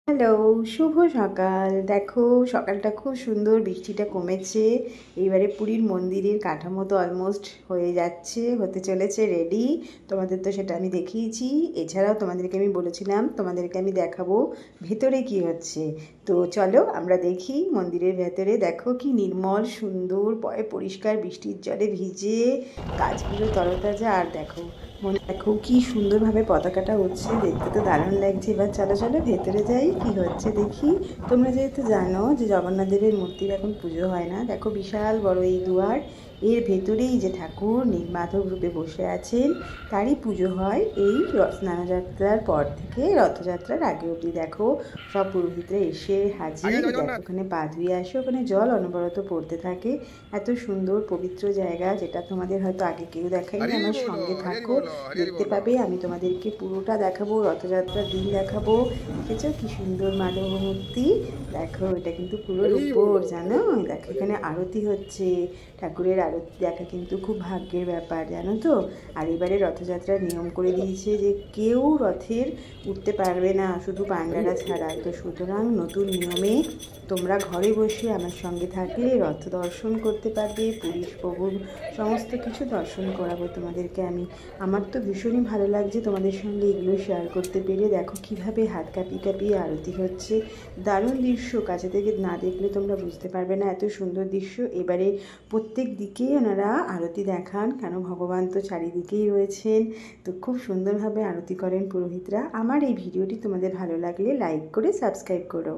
Hello, শুভ সকাল। দেখো সকালটা খুব সুন্দর, বৃষ্টিটা কমেছে। এইবারে পুরীর মন্দিরের কাঠামো তো অলমোস্ট হয়ে যাচ্ছে, হতে চলেছে রেডি। তোমাদের তো সেটা আমি দেখিয়েছি। এছাড়াও তোমাদেরকে আমি বলেছিলাম তোমাদেরকে আমি দেখাবো ভেতরে কি হচ্ছে। তো চলো আমরা দেখি মন্দিরের ভেতরে। দেখো কি নির্মল সুন্দর, পরিষ্কার বৃষ্টির জলে ভিজে, গাছগুলো তরতাজা। আর দেখো দেখো কি সুন্দরভাবে পতাকাটা উঠছে, দেখতে তো দারুণ লাগছে। এবার চলো চলো ভেতরে যাই, কি হচ্ছে দেখি। তোমরা যেহেতু জানো যে জগন্নাথ দেবের মূর্তির এখন পুজো হয় না, দেখো বিশাল বড় এই দুয়ার, এর ভেতরেই যে ঠাকুর নীলমাধব রূপে বসে আছেন তারই পুজো হয় এই স্নানযাত্রার পর থেকে রথযাত্রার আগে অবধি। দেখো সব পুরোহিতরা এসে হাজির। দেখো ওখানে পা ধুয়ে আসে, ওখানে জল অনবরত পড়তে থাকে। এত সুন্দর পবিত্র জায়গা, যেটা তোমাদের হয়তো আগে কেউ দেখায়নি। আমার সঙ্গে থাকো, দেখতে পাবে। আমি তোমাদেরকে পুরোটা দেখাবো, রথযাত্রার দিন দেখাবো। দেখেছো কি সুন্দর মাধব মূর্তি। দেখো এটা কিন্তু পুরো রূপোর, জানো। দেখো এখানে আরতি হচ্ছে, ঠাকুরের আরতি দেখা কিন্তু খুব ভাগ্যের ব্যাপার, জানো তো। আর এবারে রথযাত্রার নিয়ম করে দিয়েছে যে কেউ রথের উঠতে পারবে না, শুধু পাণ্ডারা ছাড়া। তো সুতরাং নতুন নিয়মে তোমরা ঘরে বসে আমার সঙ্গে থাকলে রথ দর্শন করতে পারবে, পুরীর প্রভুর সমস্ত কিছু দর্শন করাবো তোমাদেরকে আমি। আমার তো ভীষণই ভালো লাগছে তোমাদের সঙ্গে এগুলো শেয়ার করতে পেরে। দেখো কিভাবে হাত কাঁপিয়ে কাঁপিয়ে আরতি হচ্ছে, দারুণ দৃশ্য। কাছে থেকে না দেখলে তোমরা বুঝতে পারবে না এত সুন্দর দৃশ্য। এবারে প্রত্যেক দিকেই ওনারা আরতি দেখান, কেন ভগবান তো চারিদিকেই রয়েছেন। তো খুব সুন্দরভাবে আরতি করেন পুরোহিতরা। আমার এই ভিডিওটি তোমাদের ভালো লাগলে লাইক করে সাবস্ক্রাইব করো।